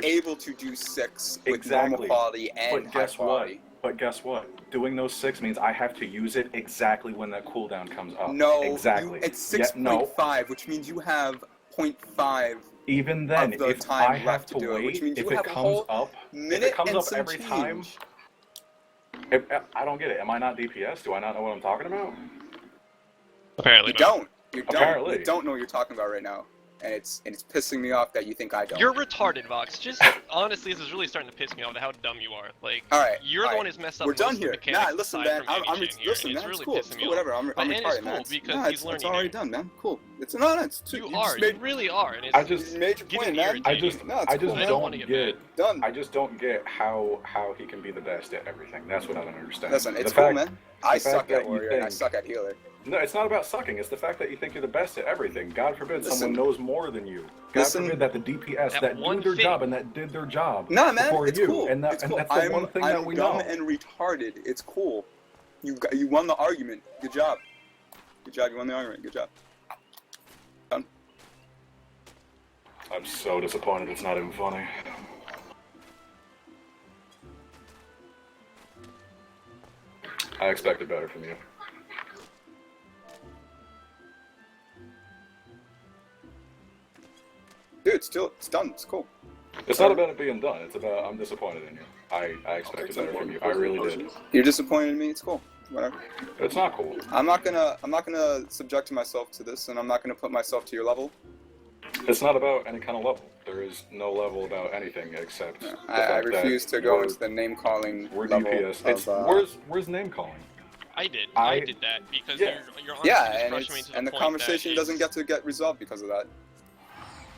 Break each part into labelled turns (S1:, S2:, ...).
S1: able to do 6 with normal quality and high quality.
S2: But guess what? Doing those 6 means I have to use it exactly when that cooldown comes up.
S1: No,
S2: exactly.
S1: It's 6.5, which means you have 0.5.
S2: Even then,
S1: of the
S2: if
S1: time
S2: I have
S1: left
S2: to
S1: do
S2: wait,
S1: it, which means
S2: if
S1: you
S2: it
S1: have a
S2: comes
S1: whole
S2: up,
S1: minute
S2: every time, I don't get it. Am I not DPS? Do I not know what I'm talking about?
S3: Apparently
S1: you don't. You don't.
S2: Apparently.
S1: You don't know what you're talking about right now. And it's pissing me off that you think I don't.
S3: You're retarded, Vox. Just honestly, this is really starting to piss me off how dumb you are. Like, you're the one who's messed up.
S1: We're done
S3: most
S1: here.
S3: Of the mechanics
S1: listen, man.
S3: Listen,
S1: man.
S3: really
S1: It's cool. It's cool. Whatever. I'm retarded, man. It's already done, man. Cool. It's too.
S3: You really are. And
S2: I just
S1: made your point, man.
S2: I just don't get how he can be the best at everything. That's what I don't understand.
S1: Listen, it's cool, man. I suck at warrior and I suck at healer.
S2: No, it's not about sucking. It's the fact that you think you're the best at everything. God forbid someone knows more than you. God forbid that the DPS that do their job and that did their job before you.
S1: Cool.
S2: And that's the one thing that we know.
S1: I'm dumb and retarded. It's cool. You won the argument. Good job. Good job. You won the argument. Good job. Done.
S2: I'm so disappointed it's not even funny. I expected better from you.
S1: Dude, it's done. It's cool.
S2: It's not about it being done. It's about I'm disappointed in you. I expected better from you. I really did.
S1: You're disappointed in me. It's cool. Whatever.
S2: It's not cool.
S1: I'm not gonna subject myself to this, and I'm not gonna put myself to your level.
S2: It's not about any kind of level. There is no level about anything except.
S1: I refuse to go into the name calling level.
S2: DPS. Where's name calling?
S3: I did that because you're
S1: and the conversation doesn't get resolved because of that.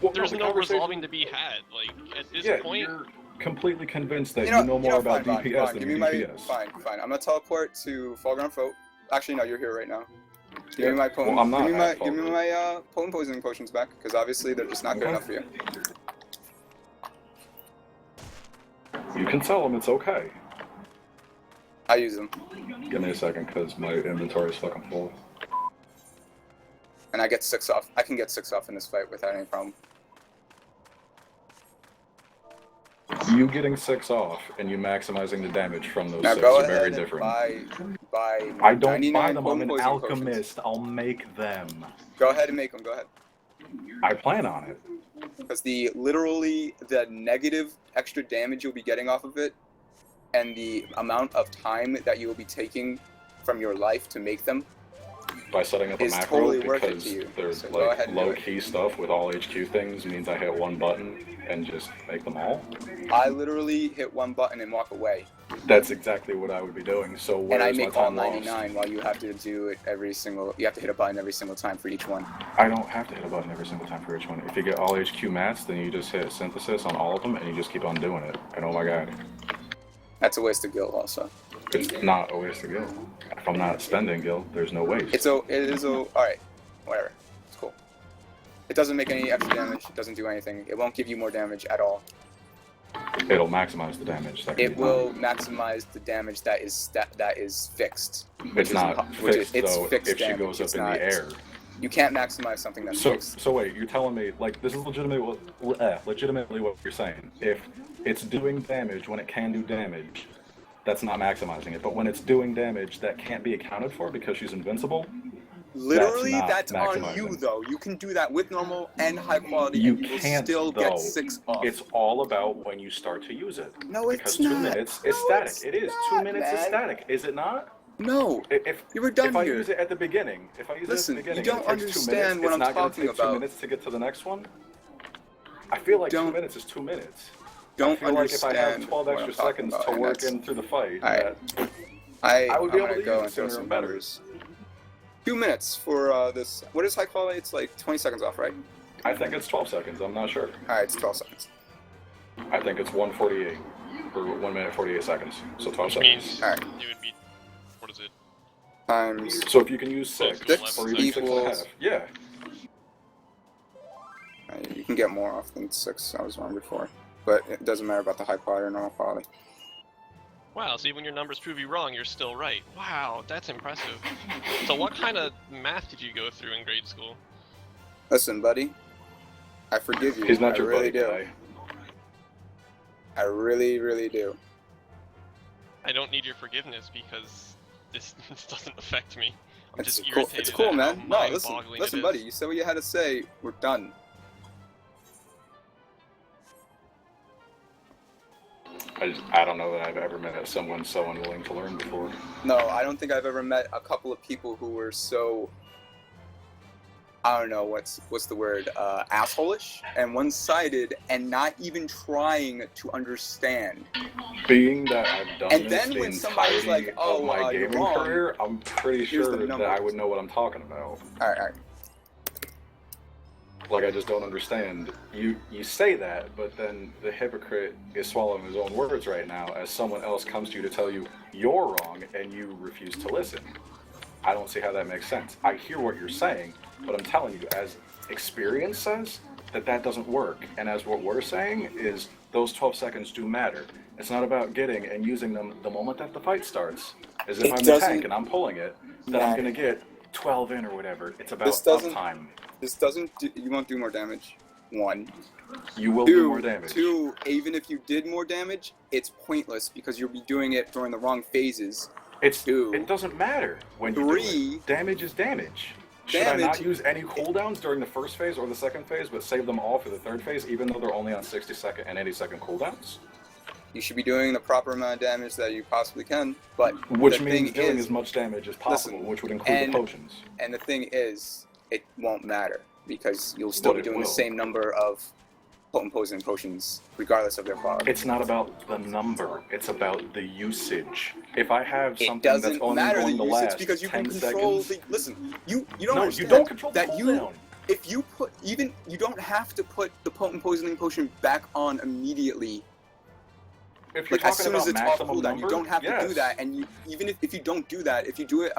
S2: Well,
S3: there's no resolving to be had. Like at this point,
S2: you're completely convinced that you know more about DPS than DPS.
S1: Fine. I'm gonna teleport to Foreground Folk. Actually, no, you're here right now. Give me my potent. Give me my potent poisoning potions back, because obviously they're just not good enough for you.
S2: You can sell them. It's okay.
S1: I use them.
S2: Give me a second, because my inventory is fucking full.
S1: And I get 6 off. I can get 6 off in this fight without any problem.
S2: You getting 6 off and you maximizing the damage from those 6
S1: go
S2: are
S1: ahead
S2: very
S1: and
S2: different.
S1: Buy
S2: I don't buy them. I'm an alchemist. Potions. I'll make them.
S1: Go ahead and make them. Go ahead.
S2: I plan on it.
S1: Because literally the negative extra damage you'll be getting off of it, and the amount of time that you will be taking from your life to make them.
S2: By setting up a macro,
S1: totally worth it
S2: because
S1: to you.
S2: there's
S1: So
S2: like low-key stuff with all HQ things means I hit one button and just make them all.
S1: I literally hit one button and walk away.
S2: That's exactly what I would be doing. So
S1: and I make all 99 while you have to do it every single. You have to hit a button every single time for each one.
S2: I don't have to hit a button every single time for each one. If you get all HQ mats, then you just hit synthesis on all of them and you just keep on doing it. And oh my god.
S1: That's a waste of gil also.
S2: It's not a waste of gil. If I'm not spending gil, there's no waste.
S1: Alright. Whatever. It's cool. It doesn't make any extra damage, it doesn't do anything. It won't give you more damage at all.
S2: It'll maximize the damage.
S1: It will maximize the damage that is fixed.
S2: It's not fixed though if she goes up in the air.
S1: You can't maximize something that's fixed.
S2: So wait, you're telling me, like, this is legitimately what you're saying. If it's doing damage when it can do damage, that's not maximizing it. But when it's doing damage that can't be accounted for because she's invincible,
S1: literally, that's on you, though. You can do that with normal and high quality, and you will still get 6 off.
S2: It's all about when you start to use it.
S1: No, it's
S2: not.
S1: Because 2
S2: minutes is static. It is. 2 minutes is static. Is it not?
S1: No.
S2: If I use it at the beginning, it
S1: you don't understand what I'm talking about.
S2: 2 minutes to get to the next one. I feel like 2 minutes is 2 minutes.
S1: Don't
S2: I feel like if I have 12 extra seconds to work in through the fight, I would be able to go into some numbers. 2 minutes for this. What is high quality? It's like 20 seconds off, right? I think it's 12 seconds. I'm not sure.
S1: Alright, it's 12 seconds.
S2: I think it's 1:48 or 1 minute 48 seconds. So 12 seconds.
S3: Alright. It would be, what is it?
S1: Times.
S2: So if you can use 6 or even 6.5, yeah.
S1: You can get more off than 6. I was wrong before. But it doesn't matter about the high quality or normal quality.
S3: Wow, so even when your numbers prove you wrong, you're still right. Wow, that's impressive. So what kind of math did you go through in grade school?
S1: Listen, buddy. I forgive you.
S2: He's not
S1: I
S2: your
S1: really
S2: buddy
S1: do.
S2: guy.
S1: I really, really do.
S3: I don't need your forgiveness because this doesn't affect me. I'm just
S1: cool.
S3: irritated.
S1: It's cool, man. No, listen,
S3: it
S1: buddy.
S3: is.
S1: You said what you had to say. We're done.
S2: I don't know that I've ever met someone so unwilling to learn before.
S1: No, I don't think I've ever met a couple of people who were so, I don't know, what's the word, asshole-ish and one-sided and not even trying to understand.
S2: Being that I've done
S1: and
S2: this
S1: then
S2: the
S1: when somebody's like,
S2: of my gaming
S1: wrong,
S2: career, I'm pretty sure that I would know what I'm talking about.
S1: Alright.
S2: Like, I just don't understand. You say that, but then the hypocrite is swallowing his own words right now as someone else comes to you to tell you you're wrong and you refuse to listen. I don't see how that makes sense. I hear what you're saying, but I'm telling you, as experience says, that doesn't work. And as what we're saying is those 12 seconds do matter. It's not about getting and using them the moment that the fight starts. As if I'm the tank and I'm pulling it, that I'm going to get 12 in or whatever. It's about uptime.
S1: This doesn't you won't do more damage. 1.
S2: You will do more damage.
S1: 2, even if you did more damage, it's pointless because you'll be doing it during the wrong phases.
S2: It doesn't matter when you do it. Damage is damage. Should I not use any cooldowns during the first phase or the second phase, but save them all for the third phase, even though they're only on 60-second and 80-second cooldowns?
S1: You should be doing the proper amount of damage that you possibly can, but
S2: which means doing as much damage as possible, which would include the potions.
S1: And the thing is, it won't matter because you'll still be doing the same number of potent poison potions regardless of their quality.
S2: It's not about the number, it's about the usage. If I have something that's only going to last
S1: because you
S2: 10
S1: can control
S2: seconds...
S1: Listen, you don't understand
S2: you don't control
S1: that
S2: cooldown.
S1: If you put, you don't have to put the potent poisoning potion back on immediately.
S2: If you're
S1: as soon
S2: about
S1: as it's off
S2: maximum
S1: cooldown,
S2: number,
S1: you don't have to do that, and even if you don't do that, if you do it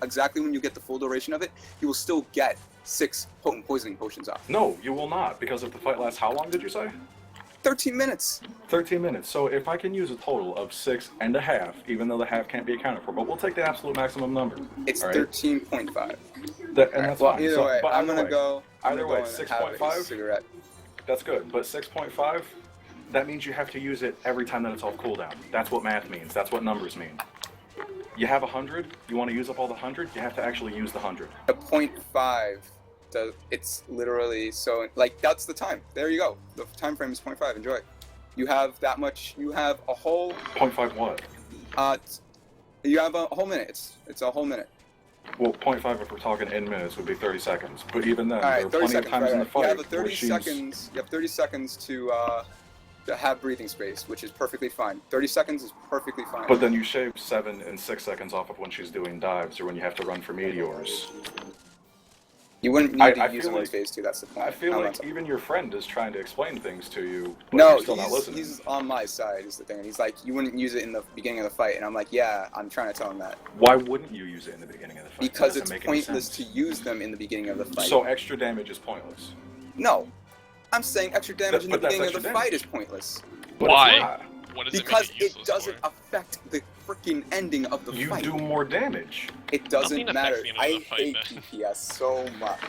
S1: exactly when you get the full duration of it, you will still get 6 potent poisoning potions off.
S2: No, you will not, because if the fight lasts, how long did you say?
S1: 13 minutes.
S2: 13 minutes. So if I can use a total of 6.5, even though the half can't be accounted for, but we'll take the absolute maximum number.
S1: It's 13.5.
S2: And that's
S1: well,
S2: fine.
S1: Either way, I'm gonna go.
S2: Either way, 6.5. That's good, but 6.5. That means you have to use it every time that it's off cooldown. That's what math means. That's what numbers mean. You have 100. You want to use up all the 100. You have to actually use the 100.
S1: The 0.5. It's literally so like that's the time. There you go. The time frame is 0.5. Enjoy. You have that much. You have a whole.
S2: 0.5 what?
S1: You have a whole minute. It's a whole minute.
S2: Well, 0.5 if we're talking in minutes would be 30 seconds. But even then, there are plenty of times in the fight.
S1: You have 30 seconds. You have 30 seconds to have breathing space, which is perfectly fine. 30 seconds is perfectly fine.
S2: But then you shave 7 and 6 seconds off of when she's doing dives or when you have to run for meteors.
S1: You wouldn't need to use them in phase 2, that's the point.
S2: I feel like even your friend is trying to explain things to you, but
S1: no,
S2: you're still not listening.
S1: He's on my side is the thing. And he's like, you wouldn't use it in the beginning of the fight. And I'm like, yeah, I'm trying to tell him that.
S2: Why wouldn't you use it in the beginning of the fight?
S1: Because it's pointless to use them in the beginning of the fight.
S2: So extra damage is pointless?
S1: No. I'm saying extra damage in the beginning of the fight is pointless.
S3: Why? What does
S1: because
S3: it
S1: doesn't affect the freaking ending of the fight.
S2: You do more damage.
S1: It doesn't matter. I hate DPS so much.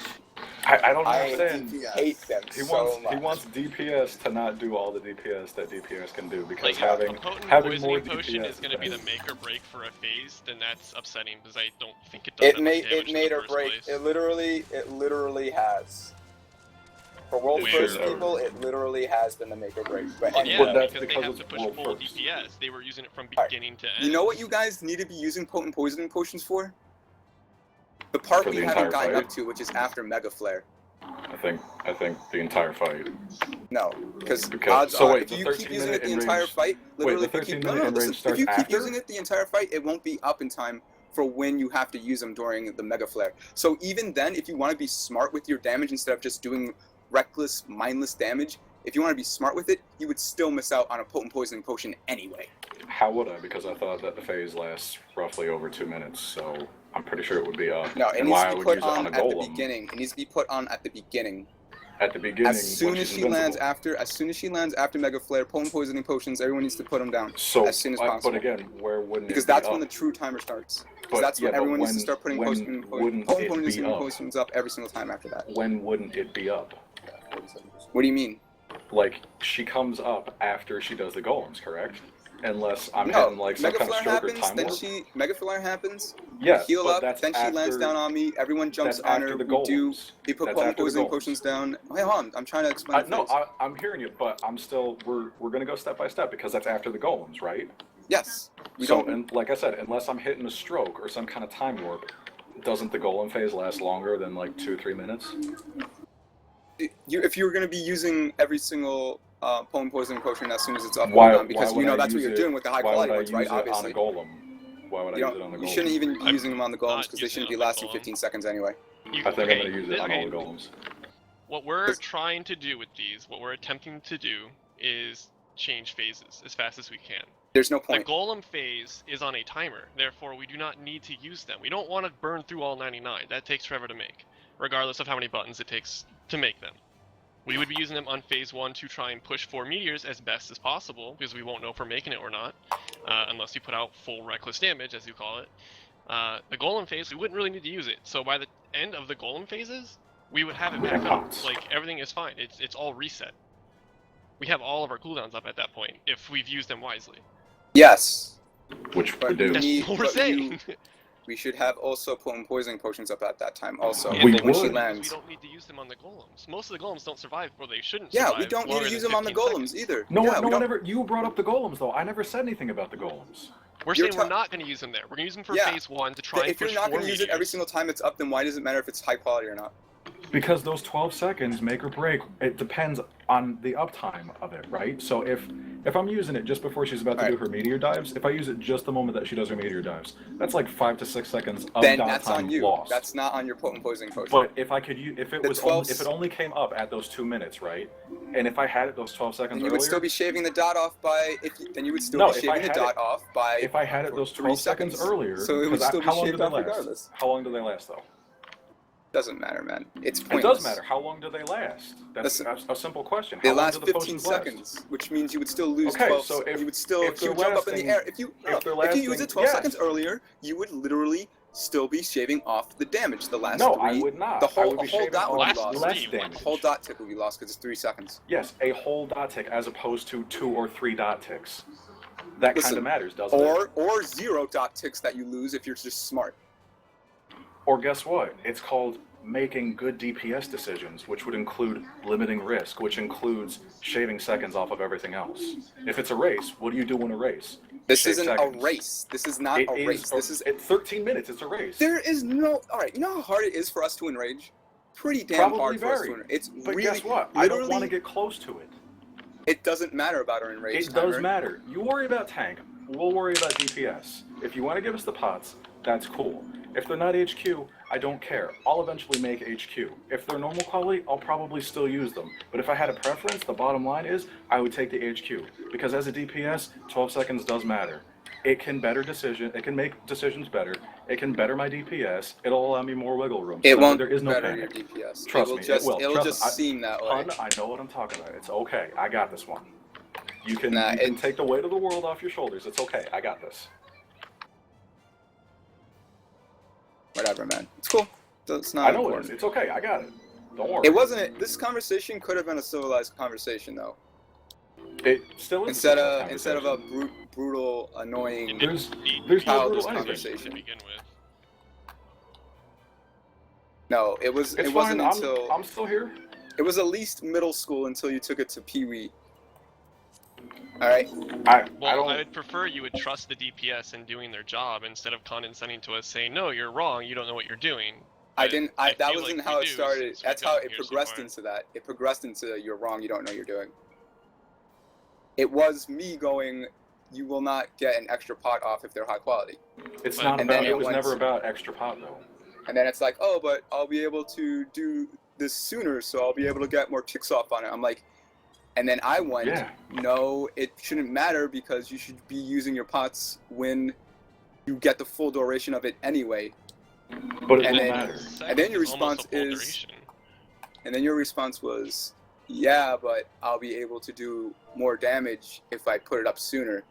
S2: I don't understand.
S1: I hate them so much.
S2: He wants DPS to not do all the DPS that DPS can do because
S3: like,
S2: having more
S3: potion
S2: DPS
S3: is going to be the make or break for a phase, then that's upsetting because I don't think it does.
S1: It made or break. Place. It literally has. For World First people, it literally has been the make or break. But
S3: yeah, because they have to push full DPS. They were using it from beginning to end.
S1: You know what you guys need to be using potent poisoning potions for? The part we haven't gotten up to, which is after Mega Flare.
S2: I think the entire fight.
S1: No, because odds are, if you keep using it the entire fight, literally, if you keep using it the entire fight, it won't be up in time for when you have to use them during the Mega Flare. So even then, if you want to be smart with your damage instead of just doing reckless, mindless damage, if you want to be smart with it, you would still miss out on a potent poisoning potion anyway.
S2: How would I? Because I thought that the phase lasts roughly over 2 minutes, so I'm pretty sure it would be up.
S1: No, it needs to be put on at the beginning. It needs to be put on at the beginning.
S2: At the beginning,
S1: as soon as she lands after Mega Flare, potent poisoning potions, everyone needs to put them down as soon as possible.
S2: But again, where wouldn't
S1: because that's when the true timer starts. Because that's when everyone needs to start putting potent poisoning potions up every single time after that.
S2: When wouldn't it be up?
S1: What do you mean?
S2: like, she comes up after she does the golems, correct? Unless I'm hitting, like, some kind of stroke or time warp.
S1: Mega Flare happens,
S2: yes,
S1: heal up,
S2: that's
S1: then she lands down on me, everyone jumps on her, we put opposing potions down. Wait, hold on, I'm trying to explain
S2: no, I'm hearing you, but I'm still, we're going to go step by step, because that's after the golems, right?
S1: Yes.
S2: And like I said, unless I'm hitting a stroke or some kind of time warp, doesn't the golem phase last longer than, like, 2-3 minutes?
S1: If you were going to be using every single poisoning potion as soon as it's up and down, because you know that's what you're doing with the high quality ones, right? Obviously.
S2: On a golem? Why would I use it on the golem?
S1: You shouldn't even be using them on the golems because they shouldn't be lasting 15 seconds anyway.
S2: I think I'm going to use it on all the golems.
S3: What we're trying to do with these, what we're attempting to do, is change phases as fast as we can.
S1: There's no point.
S3: The golem phase is on a timer, therefore we do not need to use them. We don't want to burn through all 99. That takes forever to make, regardless of how many buttons it takes to make them. We would be using them on phase 1 to try and push 4 meteors as best as possible, because we won't know if we're making it or not, unless you put out full reckless damage, as you call it. The golem phase, we wouldn't really need to use it, so by the end of the golem phases, we would have it back up. Like, everything is fine. It's all reset. We have all of our cooldowns up at that point, if we've used them wisely.
S1: Yes.
S2: Which we do.
S3: That's what we're saying.
S1: We should have also poisoning potions up at that time also.
S2: We
S1: when she lands.
S3: We don't need to use them on the golems. Most of the golems don't survive, or they shouldn't survive.
S1: Yeah, we don't need to use them on the golems either.
S2: No, no one ever. You brought up the golems though. I never said anything about the golems.
S3: We're saying we're not going to use them there. We're going to use them for phase 1 to try and push 4
S1: If you're not going to
S3: meteors.
S1: use it every single time it's up, then why does it matter if it's high quality or not?
S2: Because those 12 seconds make or break. It depends on the uptime of it, right? So if I'm using it just before she's about to do her meteor dives, if I use it just the moment that she does her meteor dives, that's like 5 to 6 seconds of
S1: then
S2: downtime
S1: that's on you.
S2: lost.
S1: That's not on your poisoning potion.
S2: But if I could use, if it only came up at those 2 minutes, right? And if I had it those 12 seconds
S1: then you
S2: earlier,
S1: would still be shaving the dot off by. Then you would still be shaving the dot off by.
S2: If I had it those 12 seconds earlier,
S1: so it would still be shaved off regardless.
S2: How long do they last though?
S1: Doesn't matter, man. It's pointless.
S2: It does matter. How long do they last? That's a simple question.
S1: They last 15 seconds, which means you would still lose 12. So if you would still, if you jump up in the air, if you use it 12 seconds earlier, you would literally still be shaving off the damage. The last
S2: no, I would not.
S1: The whole dot would be lost.
S2: Less damage.
S1: The whole dot tick would be lost because it's 3 seconds.
S2: Yes, a whole dot tick as opposed to 2 or 3 dot ticks. That kind of matters, doesn't it?
S1: Or 0 dot ticks that you lose if you're just smart.
S2: Or guess what? It's called making good DPS decisions, which would include limiting risk, which includes shaving seconds off of everything else. If it's a race, what do you do in a race?
S1: This isn't a race. This is not a race. This is
S2: 13 minutes. It's a race.
S1: There is no. All right. You know how hard it is for us to enrage? Pretty damn hard for us to enrage. It's
S2: but
S1: really.
S2: Guess what? I don't want to get close to it.
S1: It doesn't matter about our enrage.
S2: It does matter. You worry about tank. We'll worry about DPS. If you want to give us the pots, that's cool. If they're not HQ, I don't care. I'll eventually make HQ. If they're normal quality, I'll probably still use them. But if I had a preference, the bottom line is I would take the HQ. Because as a DPS, 12 seconds does matter. It can make decisions better. It can better my DPS. It'll allow me more wiggle room.
S1: It won't
S2: there is no
S1: better
S2: panic.
S1: your DPS.
S2: Trust me, it will.
S1: It'll just seem that way.
S2: Hun, I know what I'm talking about. It's okay. I got this one. You can take the weight of the world off your shoulders. It's okay. I got this.
S1: Whatever, man. It's cool. It's not important.
S2: I know it is. It's okay. I got it. Don't worry.
S1: It wasn't. This conversation could have been a civilized conversation, though.
S2: It still is.
S1: Instead of a brutal, annoying,
S2: there's no
S1: childish
S2: brutal
S1: conversation.
S3: To begin with.
S1: No, it was.
S2: It's
S1: it wasn't
S2: fine.
S1: until.
S2: I'm still here.
S1: It was at least middle school until you took it to Pee Wee. All right.
S3: I would prefer you would trust the DPS in doing their job instead of condescending to us saying, "No, you're wrong. You don't know what you're doing." That wasn't
S1: how it started. That's how it progressed into that. It progressed into "You're wrong. You don't know what you're doing." It was me going, "You will not get an extra pot off if they're high quality."
S2: It's not about. It was never about extra pot though.
S1: And then it's like, "Oh, but I'll be able to do this sooner, so I'll be able to get more ticks off on it." I'm like. And then I went, no, it shouldn't matter because you should be using your pots when you get the full duration of it anyway.
S2: But it doesn't matter.
S1: And then your response was, yeah, but I'll be able to do more damage if I put it up sooner.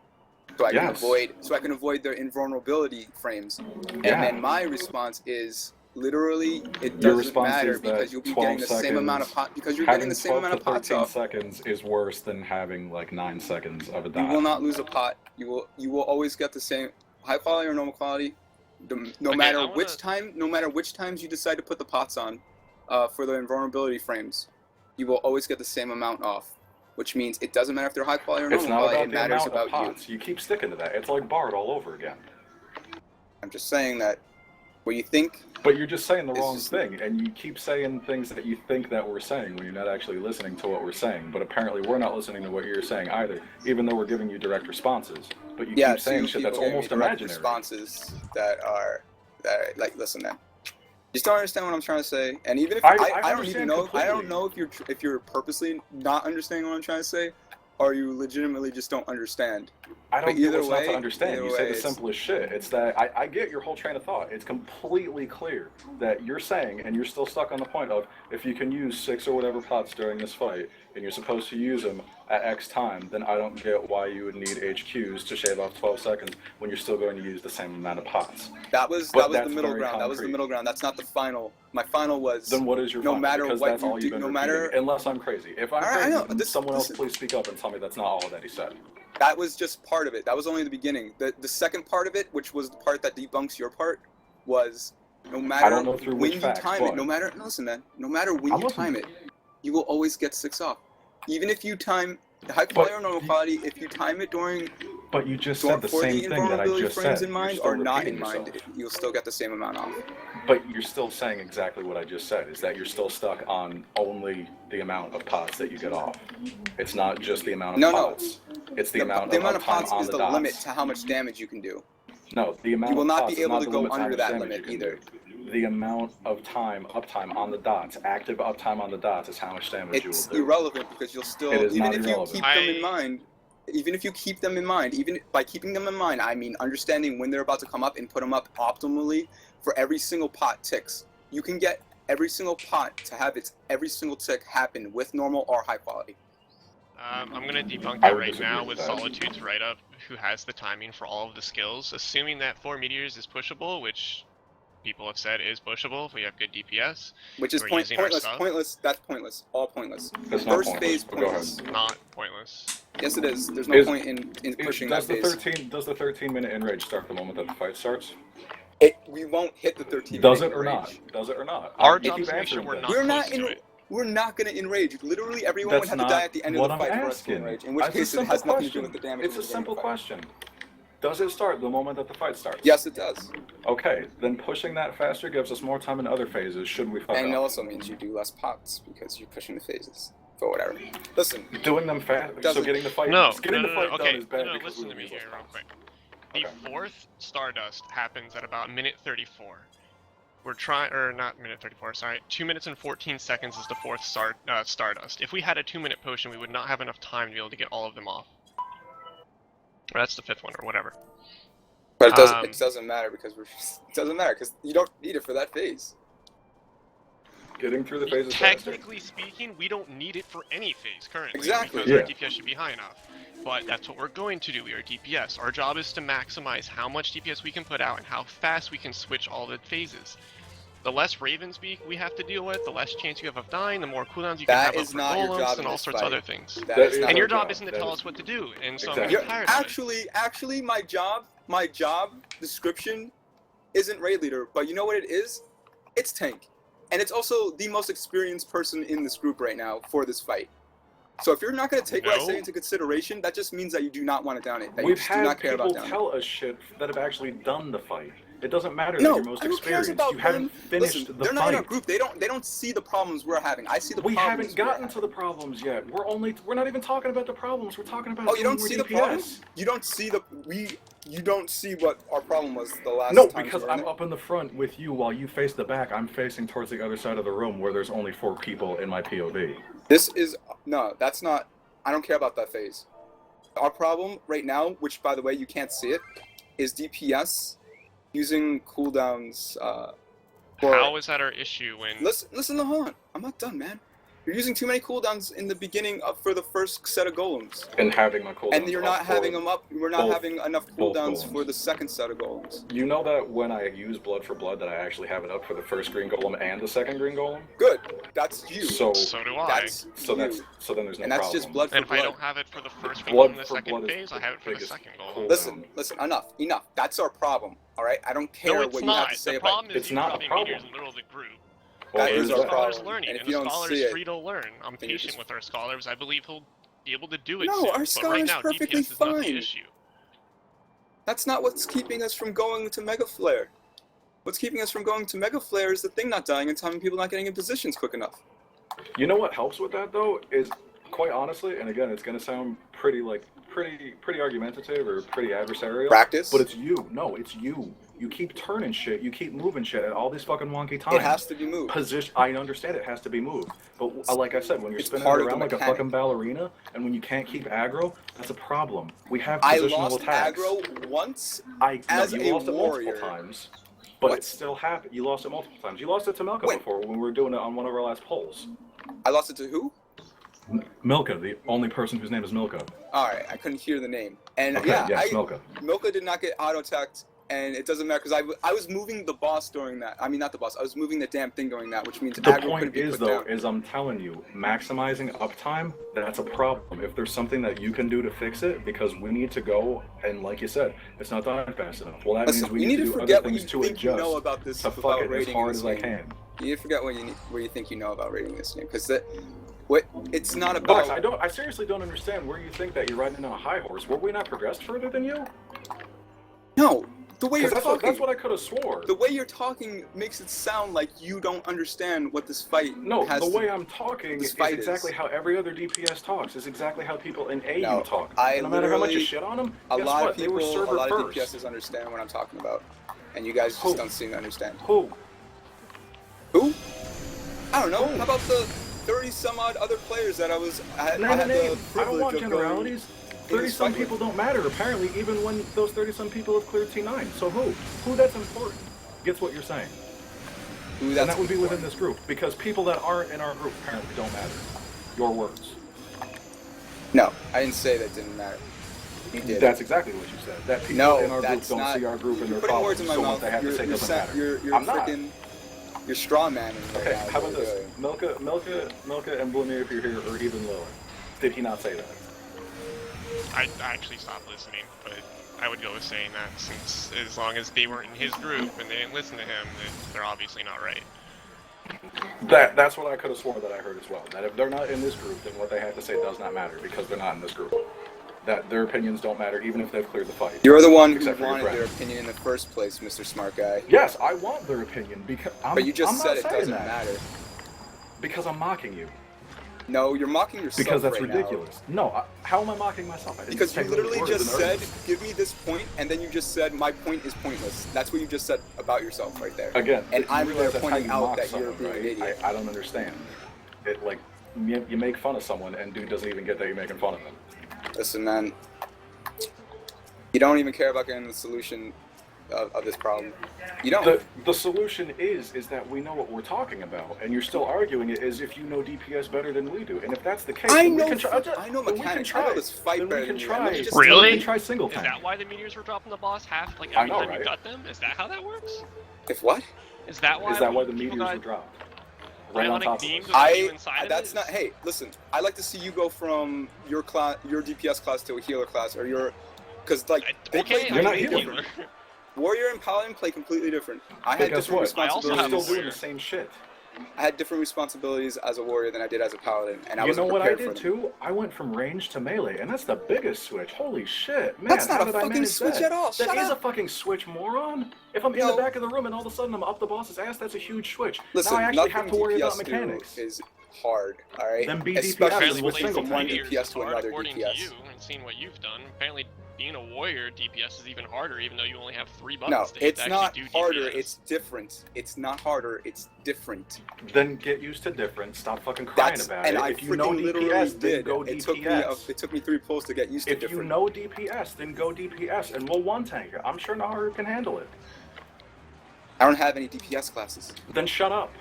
S1: So I can avoid their invulnerability frames. And then my response is, Literally, it doesn't matter because you'll be getting the same amount of pot. Because you're getting the same amount of pots off.
S2: 13 seconds is worse than having like 9 seconds of a dot.
S1: You will not lose a pot. You will always get the same high quality or normal quality. No matter which times you decide to put the pots on, for the invulnerability frames, you will always get the same amount off. Which means it doesn't matter if they're high quality or normal quality. It matters about you.
S2: You keep sticking to that. It's like Bard all over again.
S1: I'm just saying that what you think.
S2: But you're just saying the wrong thing, and you keep saying things that you think that we're saying when you're not actually listening to what we're saying. But apparently we're not listening to what you're saying either, even though we're giving you direct responses. But you keep saying shit that's almost imaginary.
S1: Responses that are like, listen, man. You just don't understand what I'm trying to say, and even if I don't even know, completely. I don't know if you're purposely not understanding what I'm trying to say, or you legitimately just don't understand.
S2: I don't get what's not to understand. You say the simplest shit. It's that I get your whole train of thought. It's completely clear that you're saying, and you're still stuck on the point of, if you can use 6 or whatever pots during this fight, and you're supposed to use them at X time, then I don't get why you would need HQs to shave off 12 seconds when you're still going to use the same amount of pots.
S1: That was the middle ground. That was the middle ground. That's not the final. My final was.
S2: Then what is your final?
S1: No matter
S2: because
S1: what
S2: that's all
S1: you do,
S2: been
S1: no matter.
S2: Unless I'm crazy. If I'm crazy, someone else please speak up and tell me that's not all that he said.
S1: That was just part of it. That was only the beginning. The second part of it, which was the part that debunks your part, was no matter when you time it, no matter when you time it, you will always get 6 off. Even if you time high quality or normal quality, if you time it during.
S2: But you just said the same thing that I just said.
S1: In mind or not in mind, you'll still get the same amount off.
S2: But you're still saying exactly what I just said, is that you're still stuck on only the amount of pots that you get off. It's not just the amount of pots. It's the amount of pots
S1: is the limit to how much damage you can do.
S2: No, the amount
S1: you will
S2: of
S1: not
S2: pots
S1: be able to go under that limit either.
S2: The amount of uptime on the dots, active uptime on the dots, is how much damage you will do.
S1: It's irrelevant because you'll still, even if you keep them in mind, even by keeping them in mind, I mean understanding when they're about to come up and put them up optimally for every single pot ticks. You can get every single pot to have its every single tick happen with normal or high quality.
S3: I'm going to debunk that right now with Solitude's write-up, who has the timing for all of the skills. Assuming that 4 meteors is pushable, which people have said is pushable if we have good DPS.
S1: Which is pointless. That's pointless. All pointless. First phase pointless.
S3: Not pointless.
S1: Yes, it is. There's no point in pushing that phase.
S2: Does the 13-minute enrage start the moment that the fight starts?
S1: We won't hit the 13-minute
S2: Does it or not? Does it or not?
S3: Our job is to make sure we're not close to it.
S1: We're not going to enrage. Literally, everyone would have to die at the end of the fight for us to enrage. In which case, it has nothing to do with the damage.
S2: It's a simple question. Does it start the moment that the fight starts?
S1: Yes, it does.
S2: Okay, then pushing that faster gives us more time in other phases. Shouldn't we fuck up?
S1: And it also means you do less pots because you're pushing the phases. For whatever. Listen.
S2: Doing them fast. So getting the fight.
S3: No.
S2: Getting the fight done is bad.
S3: No, listen to me here real quick. The 4th Stardust happens at about minute 34. We're trying, or not minute 34, sorry. 2 minutes and 14 seconds is the 4th Stardust. If we had a 2-minute potion, we would not have enough time to be able to get all of them off. Or that's the 5th one, or whatever.
S1: But it doesn't matter because it doesn't matter because you don't need it for that phase.
S2: Getting through the phases.
S3: Technically speaking, we don't need it for any phase currently.
S1: Exactly.
S3: Because our DPS should be high enough. But that's what we're going to do. We are DPS. Our job is to maximize how much DPS we can put out and how fast we can switch all the phases. The less Ravenspeak we have to deal with, the less chance you have of dying, the more cooldowns you can have up for golems and all sorts of other things. And your job isn't to tell us what to do. And so I'm tired of it.
S1: Actually, my job description isn't raid leader, but you know what it is? It's tank. And it's also the most experienced person in this group right now for this fight. So if you're not going to take what I say into consideration, that just means that you do not want to down it. That
S2: We've
S1: you do not care about
S2: people tell us shit that have actually done the fight. It doesn't matter that
S1: No,
S2: you're most
S1: who cares
S2: experienced.
S1: about
S2: You haven't finished
S1: Listen,
S2: the
S1: they're
S2: fight.
S1: not in our group. They don't see the problems we're having. I see the
S2: We
S1: problems.
S2: haven't gotten to the problems yet. We're not even talking about the problems. We're talking about.
S1: Oh, you don't see the
S2: DPS.
S1: problems? You don't see you don't see what our problem was the last
S2: No,
S1: time.
S2: because I'm up in the front with you while you face the back. I'm facing towards the other side of the room where there's only 4 people in my POV.
S1: That's not. I don't care about that phase. Our problem right now, which by the way you can't see it, is DPS using cooldowns.
S3: How is that our issue when?
S1: Listen, hold on. I'm not done, man. You're using too many cooldowns in the beginning for the first set of golems.
S2: And having my cooldowns.
S1: And you're not having them up. We're not having enough cooldowns for the second set of golems.
S2: You know that when I use Blood for Blood, that I actually have it up for the first green golem and the second green golem.
S1: Good. That's you.
S3: So do I.
S2: So then there's no problem.
S1: And that's just Blood for
S3: and
S1: Blood.
S3: if I don't have it for the first golem in the second phase, I have it for the second golem.
S1: Listen. Enough. That's our problem. All right. I don't care what you have to say about it.
S3: It's not a problem. In the middle of the group.
S1: That is our
S3: Scholar's
S1: problem.
S3: learning,
S1: And if
S3: the
S1: you don't
S3: scholar's
S1: see it,
S3: free to learn. I'm patient with our scholars. I believe he'll be able to do it
S1: No,
S3: soon.
S1: our
S3: But
S1: scholar's
S3: right now,
S1: perfectly
S3: DPS is not
S1: fine.
S3: the issue.
S1: That's not what's keeping us from going to Mega Flare. What's keeping us from going to Mega Flare is the thing not dying and time people not getting in positions quick enough.
S2: You know what helps with that though is, quite honestly, and again, it's gonna sound pretty argumentative or pretty adversarial.
S1: Practice.
S2: But it's you. No, it's you. You keep turning shit. You keep moving shit at all these fucking wonky times.
S1: It has to be moved.
S2: I understand it has to be moved. But like I said, when you're
S1: It's
S2: spinning
S1: part of
S2: around
S1: the
S2: like a
S1: mechanic.
S2: fucking ballerina, and when you can't keep aggro, that's a problem. We have
S1: I
S2: positional
S1: lost
S2: attacks.
S1: aggro once
S2: You
S1: a
S2: lost it
S1: warrior.
S2: multiple times. But
S1: What?
S2: it still happened. You lost it multiple times. You lost it to Milka
S1: When?
S2: before when we were doing it on one of our last polls.
S1: I lost it to who?
S2: Milka, the only person whose name is Milka.
S1: Alright, I couldn't hear the name. And
S2: Okay, yes, Milka.
S1: Milka did not get auto-attacked, and it doesn't matter, because I was moving the boss during that. I mean, not the boss, I was moving the damn thing during that, which means
S2: The
S1: aggro
S2: point
S1: couldn't be
S2: is,
S1: put
S2: though,
S1: down.
S2: is I'm telling you, maximizing uptime, that's a problem. If there's something that you can do to fix it, because we need to go, and like you said, it's not done fast enough. Well, that
S1: Listen,
S2: means we
S1: you
S2: need
S1: need
S2: to
S1: to
S2: do
S1: forget
S2: other
S1: what you
S2: things to
S1: think you
S2: adjust
S1: know about this
S2: to fuck
S1: without
S2: it as
S1: rating
S2: hard
S1: this
S2: as I
S1: game.
S2: can.
S1: You need to forget what you think you know about rating this game, because it's not
S2: Box,
S1: about...
S2: I seriously don't understand where you think that you're riding on a high horse. Were we not progressed further than you?
S1: No, the way you're
S2: Because
S1: talking...
S2: that's what I could have swore.
S1: The way you're talking makes it sound like you don't understand what this fight
S2: No,
S1: has
S2: the
S1: to...
S2: way I'm talking is
S1: fight
S2: exactly
S1: is.
S2: how every other DPS talks. Is exactly how people in AU
S1: No,
S2: talk.
S1: I
S2: No matter how much you
S1: literally-
S2: shit on them,
S1: A
S2: guess
S1: lot
S2: what?
S1: of
S2: They were
S1: people,
S2: server
S1: a lot of
S2: first.
S1: DPSs understand what I'm talking about, and you guys just don't seem to understand.
S2: Who?
S1: Who? I don't know. How about the 30-some-odd other players that I had
S2: Name a
S1: the
S2: name. I don't
S1: privilege
S2: want
S1: of
S2: generalities.
S1: going
S2: 30-some
S1: in
S2: people don't matter, apparently, even when those 30-some people have cleared T9. So who? Who that's important gets what you're saying.
S1: Who
S2: And
S1: that's
S2: that would be within
S1: important.
S2: this group, because people that aren't in our group apparently don't matter. Your words.
S1: No, I didn't say that didn't matter. You did.
S2: That's exactly what you said. That people
S1: No,
S2: in our group
S1: that's
S2: don't
S1: not...
S2: see our group and
S1: You're
S2: their
S1: putting
S2: problems,
S1: words in my
S2: so
S1: mouth.
S2: what they have to say doesn't matter.
S1: You're
S2: I'm not.
S1: freaking... You're straw manning right
S2: Okay,
S1: now.
S2: how about
S1: What you're
S2: this?
S1: doing.
S2: Milka and Bluemere, if you're here, or even lower. Did he not say that?
S3: I actually stopped listening, but I would go with saying that, since as long as they weren't in his group and they didn't listen to him, then they're obviously not right.
S2: That's what I could have sworn that I heard as well. That if they're not in this group, then what they have to say does not matter, because they're not in this group. That their opinions don't matter, even if they've cleared the fight.
S1: You're the one who
S2: Except for your
S1: wanted
S2: friend.
S1: their opinion in the first place, Mr. Smart Guy.
S2: Yes, I want their opinion, because
S1: But you just
S2: I'm
S1: said
S2: not
S1: it
S2: saying
S1: doesn't
S2: that.
S1: matter.
S2: Because I'm mocking you.
S1: No, you're mocking yourself
S2: Because that's
S1: right
S2: ridiculous. No, how am I mocking myself? I didn't
S1: Because
S2: say
S1: you
S2: those
S1: literally
S2: words
S1: just
S2: in
S1: said,
S2: earnest.
S1: give me this point, and then you just said, my point is pointless. That's what you just said about yourself right there.
S2: Again,
S1: and
S2: you
S1: I'm
S2: realize
S1: there
S2: that's how
S1: pointing
S2: you
S1: out
S2: mock
S1: that you're
S2: someone,
S1: being an
S2: right?
S1: idiot.
S2: I don't understand. It, like, you make fun of someone, and dude doesn't even get that you're making fun of them.
S1: Listen, man. You don't even care about getting the solution of this problem. You don't.
S2: The solution is that we know what we're talking about, and you're still arguing it as if you know DPS better than we do. And if that's the case,
S1: I
S2: then
S1: know,
S2: we can try.
S1: I know
S2: then we can
S1: mechanics.
S2: try.
S1: I know this fight
S2: Then
S1: better
S2: we can
S1: than you.
S2: try.
S1: And just
S3: Really?
S2: We can try single
S3: Is
S2: time.
S3: that why the meteors were dropping the boss half, like
S2: I
S3: every
S2: know,
S3: time you
S2: right?
S3: cut them? Is that how that works?
S1: If what?
S3: Is that why?
S2: Is that why the
S3: people
S2: meteors
S3: got
S2: were dropped? Right on
S3: ionic
S2: top of
S3: beams
S2: us.
S3: without you inside of
S1: That's
S3: it?
S1: not. Hey, listen. I like to see you go from your class, your DPS class, to a healer class, or your, because like they play
S3: Okay,
S2: You're not
S1: completely
S2: healer.
S1: different. Warrior and Paladin play completely different. I
S2: But
S1: had
S2: guess
S1: different
S2: what?
S3: I also
S2: You're
S3: have
S1: responsibilities.
S2: still doing
S3: warrior.
S2: the same shit.
S1: I had different responsibilities as a warrior than I did as a paladin, and I
S2: You
S1: was
S2: know what I
S1: prepared
S2: did
S1: for them.
S2: too? I went from range to melee, and that's the biggest switch. Holy shit, man!
S1: That's not
S2: how
S1: a
S2: did I
S1: fucking
S2: manage
S1: switch
S2: that?
S1: at all.
S2: That
S1: Shut
S2: is
S1: up.
S2: a fucking switch, moron. If I'm in
S1: No.
S2: the back of the room and all of a sudden I'm up the boss's ass, that's a huge switch.
S1: Listen,
S2: now I actually
S1: nothing
S2: have to worry about
S1: DPS
S2: mechanics.
S1: do is hard, all right?
S2: Then be DPS
S1: Especially
S3: Apparently,
S2: with
S1: switching
S2: single
S1: from one
S3: meteors
S1: DPS
S3: is
S1: to
S3: hard
S1: another
S3: according
S1: DPS.
S3: to you and seeing what you've done. Apparently, being a warrior DPS is even harder, even though you only have 3 buttons
S1: No,
S3: to hit
S1: it's
S3: to
S1: not
S3: actually do
S1: harder.
S3: DPS.
S1: It's different. It's not harder. It's different.
S2: Then get used to different. Stop fucking crying about
S1: and
S2: it.
S1: I
S2: If you know
S1: freaking literally
S2: DPS, then
S1: did.
S2: go
S1: It
S2: DPS.
S1: took me 3 pulls to get used to
S2: If you
S1: different.
S2: know DPS, then go DPS, and we'll one tank it. I'm sure Naharu can handle it.
S1: I don't have any DPS classes.
S2: Then shut up.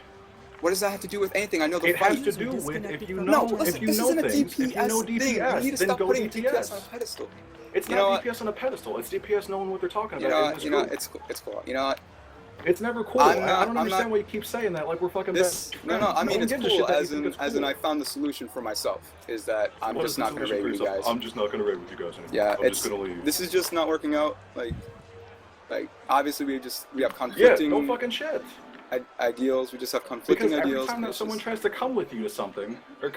S1: What does that have to do with anything? I know the
S2: it
S1: fight.
S2: has to do with if you know things, if you know DPS,
S1: you need to
S2: then
S1: stop
S2: go
S1: putting
S2: DPS.
S1: DPS on a pedestal.
S2: It's not DPS on a pedestal. It's DPS knowing what they're talking about.
S1: It's cool. You know what?
S2: It's never cool. I don't understand why you keep saying that. Like we're fucking best.
S1: No. I mean it's cool as in I found the solution for myself. Is that I'm just not gonna raid with you guys.
S2: I'm just not gonna raid with you guys anymore.
S1: Yeah,
S2: I'm just gonna leave.
S1: This is just not working out. Like obviously we have conflicting.
S2: Yeah, no fucking shit.
S1: Ideals. We just have conflicting ideals.
S2: Because every time that someone tries to come with you to something, or